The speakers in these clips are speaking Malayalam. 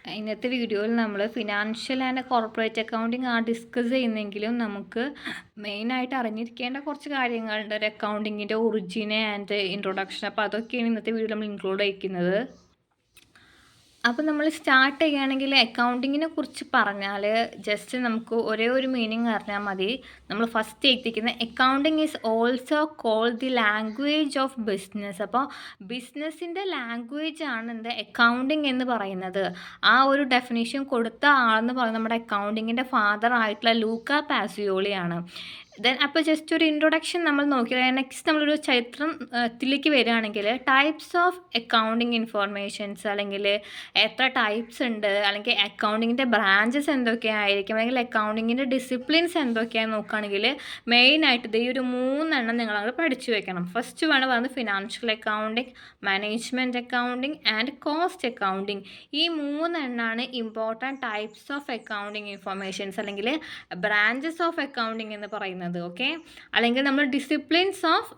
ഇന്നത്തെ വീഡിയോയിൽ നമ്മൾ financial and corporate accounting discuss ചെയ്യുന്നെങ്കിലും നമുക്ക് മെയിനായിട്ട് അറിഞ്ഞിരിക്കേണ്ട കുറച്ച് കാര്യങ്ങളുണ്ട്. ഒരു അക്കൗണ്ടിങ്ങിൻ്റെ ഒറിജിൻ ആൻഡ് ഇൻട്രൊഡക്ഷൻ. അപ്പോൾ അതൊക്കെയാണ് ഇന്നത്തെ വീഡിയോ നമ്മൾ ഇൻക്ലൂഡ് ചെയ്യുന്നത്. അപ്പോൾ നമ്മൾ സ്റ്റാർട്ട് ചെയ്യുകയാണെങ്കിൽ അക്കൗണ്ടിങ്ങിനെ കുറിച്ച് പറഞ്ഞാൽ ജസ്റ്റ് നമുക്ക് ഒരേ ഒരു മീനിങ് അറിഞ്ഞാൽ മതി. നമ്മൾ ഫസ്റ്റ് എത്തിക്കുന്ന accounting is also called the language of business. അപ്പോൾ ബിസിനസ്സിൻ്റെ ലാംഗ്വേജ് ആണ് എന്ത് അക്കൗണ്ടിങ് എന്ന് പറയുന്നത്. ആ ഒരു ഡെഫിനേഷൻ കൊടുത്ത ആളെന്ന് പറയുന്നത് നമ്മുടെ അക്കൗണ്ടിങ്ങിൻ്റെ ഫാദർ ആയിട്ടുള്ള ലൂക്ക പാസിയോളിയാണ്. ദെൻ അപ്പോൾ ജസ്റ്റ് ഒരു ഇൻട്രൊഡക്ഷൻ നമ്മൾ നോക്കിയാൽ നെക്സ്റ്റ് നമ്മളൊരു ചരിത്രത്തിലേക്ക് വരികയാണെങ്കിൽ ടൈപ്സ് ഓഫ് അക്കൗണ്ടിങ് ഇൻഫോർമേഷൻസ്, അല്ലെങ്കിൽ എത്ര ടൈപ്സ് ഉണ്ട്, അല്ലെങ്കിൽ അക്കൗണ്ടിങ്ങിൻ്റെ ബ്രാഞ്ചസ് എന്തൊക്കെയായിരിക്കും, അല്ലെങ്കിൽ അക്കൗണ്ടിങ്ങിൻ്റെ ഡിസിപ്ലിൻസ് എന്തൊക്കെയാണെന്ന് നോക്കുകയാണെങ്കിൽ മെയിനായിട്ട് ഈ ഒരു 3 എണ്ണം നിങ്ങളങ്ങോട്ട് പഠിച്ചു വെക്കണം. ഫസ്റ്റ് വേണം പറയുന്നത് financial accounting, management accounting and cost accounting. ഈ 3 എണ്ണമാണ് important types of accounting informations, അല്ലെങ്കിൽ ബ്രാഞ്ചസ് ഓഫ് അക്കൗണ്ടിങ് എന്ന് പറയുന്നത്. ഓക്കെ, അല്ലെങ്കിൽ നമ്മൾ ഡിസിപ്ലിൻസ് ഓഫ്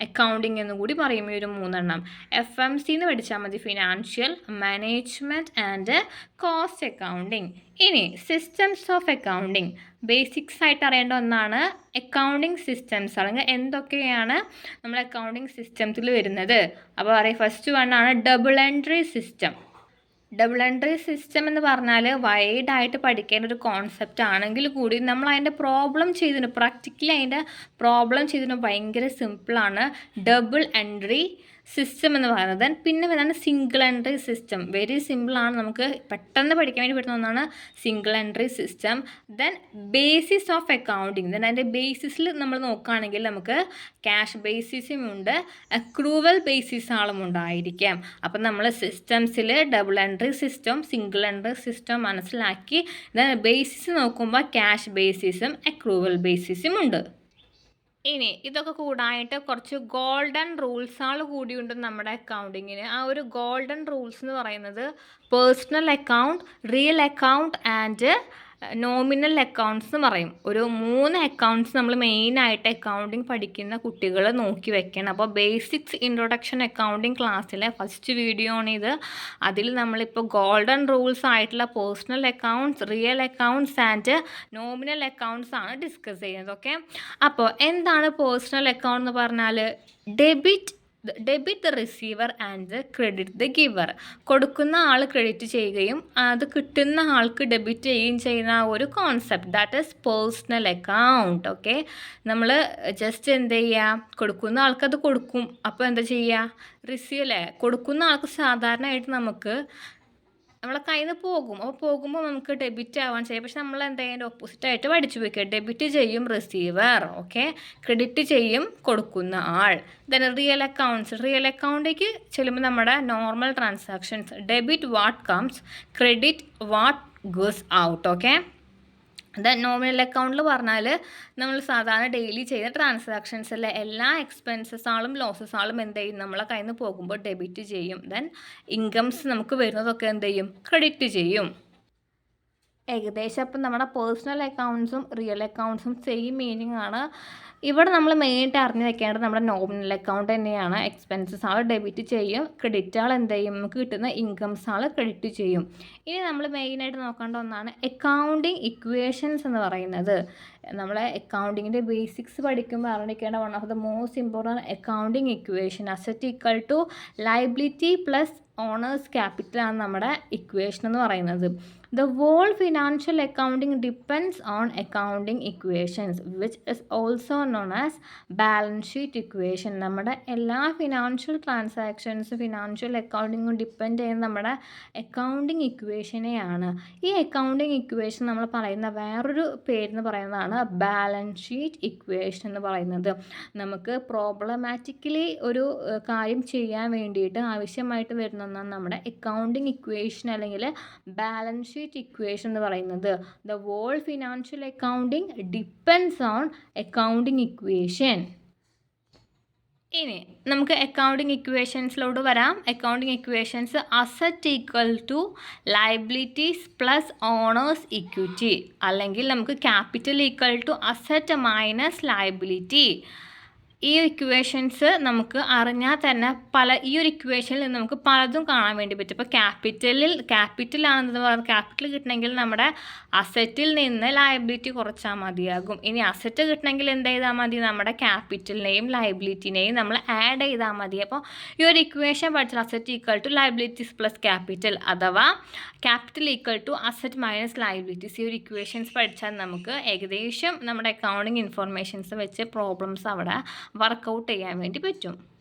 അക്കൗണ്ടിങ് എന്ന് കൂടി പറയും ഈ ഒരു 3 എണ്ണം. FMC എന്ന് പഠിച്ചാൽ മതി, financial, management and cost accounting. ഇനി സിസ്റ്റംസ് ഓഫ് അക്കൗണ്ടിങ്, ബേസിക്സ് ആയിട്ട് അറിയേണ്ട ഒന്നാണ് അക്കൗണ്ടിങ് സിസ്റ്റംസ്, അല്ലെങ്കിൽ എന്തൊക്കെയാണ് നമ്മൾ അക്കൗണ്ടിങ് സിസ്റ്റംസിൽ വരുന്നത്. അപ്പോൾ പറയാം, ഫസ്റ്റ് വണ്ണാണ് double entry system. Double entry system എന്ന് പറഞ്ഞാൽ വൈഡായിട്ട് പഠിക്കേണ്ട ഒരു കോൺസെപ്റ്റ് ആണെങ്കിൽ കൂടി നമ്മൾ അതിൻ്റെ പ്രോബ്ലം ചെയ്തിന് പ്രാക്ടിക്കലി അതിൻ്റെ പ്രോബ്ലം ചെയ്തിന് ഭയങ്കര സിമ്പിളാണ് ഡബിൾ എൻട്രി സിസ്റ്റം എന്ന് പറയുന്നത്. പിന്നെ വരുന്നതാണ് സിംഗിൾ എൻട്രി സിസ്റ്റം. വെരി സിമ്പിളാണ്, നമുക്ക് പെട്ടെന്ന് പഠിക്കാൻ വേണ്ടി പറ്റുന്ന ഒന്നാണ് single entry system. Then basis of accounting. Then അതിൻ്റെ ബേസിസിൽ നമ്മൾ നോക്കുകയാണെങ്കിൽ നമുക്ക് ക്യാഷ് ബേസിസും ഉണ്ട്, അക്രൂവൽ ബേസിസാളും ഉണ്ടായിരിക്കാം. അപ്പം നമ്മൾ സിസ്റ്റംസിൽ double entry system, single entry system മനസ്സിലാക്കി ദെൻ ബേസിസ് നോക്കുമ്പോൾ ക്യാഷ് ബേസിസും അക്രൂവൽ ബേസിസും ഉണ്ട്. ഇനി ഇതൊക്കെ കൂടായിട്ട് കുറച്ച് ഗോൾഡൻ റൂൾസുകൾ കൂടിയുണ്ട് നമ്മുടെ അക്കൗണ്ടിങ്ങിന്. ആ ഒരു ഗോൾഡൻ റൂൾസ് എന്ന് പറയുന്നത് personal account, real account and nominal accounts എന്ന് പറയും. ഒരു 3 അക്കൗണ്ട്സ് നമ്മൾ മെയിനായിട്ട് അക്കൗണ്ടിങ് പഠിക്കുന്ന കുട്ടികൾ നോക്കി വെക്കണം. അപ്പോൾ ബേസിക്സ് ഇൻട്രൊഡക്ഷൻ അക്കൗണ്ടിങ് ക്ലാസ്സിലെ ഫസ്റ്റ് വീഡിയോ ആണ് ഇത്. അതിൽ നമ്മളിപ്പോൾ ഗോൾഡൻ റൂൾസ് ആയിട്ടുള്ള personal accounts, real accounts and nominal accounts ആണ് ഡിസ്കസ് ചെയ്യുന്നത്. ഓക്കെ, അപ്പോൾ എന്താണ് പേഴ്സണൽ അക്കൗണ്ട് എന്ന് പറഞ്ഞാൽ debit the receiver and credit the giver. കൊടുക്കുന്ന ആൾ ക്രെഡിറ്റ് ചെയ്യുകയും അത് കിട്ടുന്ന ആൾക്ക് ഡെബിറ്റ് ചെയ്യുകയും ചെയ്യുന്ന ആ ഒരു concept, that is personal account. Okay, നമ്മൾ ജസ്റ്റ് എന്ത് ചെയ്യുക, കൊടുക്കുന്ന ആൾക്കത് കൊടുക്കും. അപ്പോൾ എന്താ ചെയ്യുക, റിസീവ് അല്ലേ, കൊടുക്കുന്ന ആൾക്ക് സാധാരണയായിട്ട് നമുക്ക് നമ്മളെ കയ്യിൽ നിന്ന് പോകും. അപ്പോൾ പോകുമ്പോൾ നമുക്ക് ഡെബിറ്റ് ആവാൻ ചെയ്യും. പക്ഷെ നമ്മൾ എന്തായാലും ഓപ്പോസിറ്റായിട്ട് പഠിച്ചു വയ്ക്കുക. ഡെബിറ്റ് ചെയ്യും റിസീവർ, ഓക്കെ, ക്രെഡിറ്റ് ചെയ്യും കൊടുക്കുന്ന ആൾ. ദെൻ റിയൽ അക്കൗണ്ട്സ്, റിയൽ അക്കൗണ്ടിലേക്ക് ചെല്ലുമ്പോൾ നമ്മുടെ normal transactions, debit what comes, credit what goes out. Okay, then nominal അക്കൗണ്ടിൽ പറഞ്ഞാൽ നമ്മൾ സാധാരണ ഡെയിലി ചെയ്യുന്ന ട്രാൻസാക്ഷൻസിലെ എല്ലാ എക്സ്പെൻസസാളും ലോസസാളും എന്ത് ചെയ്യും, നമ്മളെ കയ്യിൽ നിന്ന് പോകുമ്പോൾ ഡെബിറ്റ് ചെയ്യും. ദെൻ ഇൻകംസ് നമുക്ക് വരുന്നതൊക്കെ എന്ത് ചെയ്യും, ക്രെഡിറ്റ് ചെയ്യും. ഏകദേശം അപ്പം നമ്മുടെ പേഴ്സണൽ അക്കൗണ്ട്സും റിയൽ അക്കൗണ്ട്സും സെയിം മീനിങ് ആണ്. ഇവിടെ നമ്മൾ മെയിനായിട്ട് അറിഞ്ഞു വെക്കേണ്ടത് നമ്മുടെ നോമിനൽ അക്കൗണ്ട് തന്നെയാണ്. എക്സ്പെൻസസ് ആൾ ഡെബിറ്റ് ചെയ്യും, ക്രെഡിറ്റ് ആൾ എന്ത് ചെയ്യും, നമുക്ക് കിട്ടുന്ന ഇൻകംസ് ആൾ ക്രെഡിറ്റ് ചെയ്യും. ഇനി നമ്മൾ മെയിനായിട്ട് നോക്കേണ്ട ഒന്നാണ് അക്കൗണ്ടിങ് ഇക്വേഷൻസ് എന്ന് പറയുന്നത്. നമ്മളെ അക്കൗണ്ടിങ്ങിൻ്റെ ബേസിക്സ് പഠിക്കുമ്പോൾ അറിഞ്ഞിരിക്കേണ്ട one of the most important accounting equation, asset equal to liability plus owner's capital ആണ് നമ്മുടെ ഇക്വേഷൻ എന്ന് പറയുന്നത്. The whole financial accounting depends on accounting equations, which is also known as balance sheet equation. നമ്മുടെ എല്ലാ ഫിനാൻഷ്യൽ ട്രാൻസാക്ഷൻസ്, ഫിനാൻഷ്യൽ അക്കൗണ്ടിങ്ങും ഡിപ്പെൻഡ് ചെയ്യുന്ന നമ്മുടെ അക്കൗണ്ടിങ് ഇക്വേഷനെയാണ്. ഈ അക്കൗണ്ടിങ് ഇക്വേഷൻ നമ്മൾ പറയുന്ന വേറൊരു പേരെന്ന് പറയുന്നതാണ് ബാലൻസ് ഷീറ്റ് ഇക്വേഷൻ എന്ന് പറയുന്നത്. നമുക്ക് പ്രോബ്ലമാറ്റിക്കലി ഒരു കാര്യം ചെയ്യാൻ വേണ്ടിയിട്ട് ആവശ്യമായിട്ട് വരുന്ന ഒന്നാണ് നമ്മുടെ അക്കൗണ്ടിങ് ഇക്വേഷൻ, അല്ലെങ്കിൽ ബാലൻസ് ഷീറ്റ് ഇക്വേഷൻ എന്ന് പറയുന്നത്. The whole financial accounting depends on accounting equation. ഇനി നമുക്ക് അക്കൗണ്ടിങ് ഇക്വേഷൻസിലോട്ട് വരാം. Accounting equations asset equal to liabilities plus owner's equity, അല്ലെങ്കിൽ നമുക്ക് capital equal to asset minus liability. ഈ ഇക്വേഷൻസ് നമുക്ക് അറിഞ്ഞാൽ തന്നെ ഈ ഒരു ഇക്വേഷനിൽ നിന്ന് നമുക്ക് പലതും കാണാൻ വേണ്ടി പറ്റും. ഇപ്പോൾ ക്യാപിറ്റലാണെന്ന് പറയുന്നത് ക്യാപിറ്റൽ കിട്ടണമെങ്കിൽ നമ്മുടെ അസറ്റിൽ നിന്ന് ലയബിലിറ്റി കുറച്ചാൽ മതിയാകും. ഇനി അസറ്റ് കിട്ടണമെങ്കിൽ എന്ത് ചെയ്താൽ മതി? നമ്മുടെ ക്യാപിറ്റലിനെയും ലയബിലിറ്റിനെയും നമ്മൾ ആഡ് ചെയ്താൽ മതി. അപ്പോൾ ഈ ഒരു ഇക്വേഷൻ പഠിച്ചാൽ asset equal to liabilities plus capital, അഥവാ capital equal to asset minus liabilities. ഈ ഒരു ഇക്വേഷൻസ് പഠിച്ചാൽ നമുക്ക് ഏകദേശം നമ്മുടെ അക്കൗണ്ടിങ് ഇൻഫർമേഷൻസ് വെച്ച് പ്രോബ്ലംസ് അവിടെ വർക്കൗട്ട് ചെയ്യാൻ വേണ്ടി പറ്റും.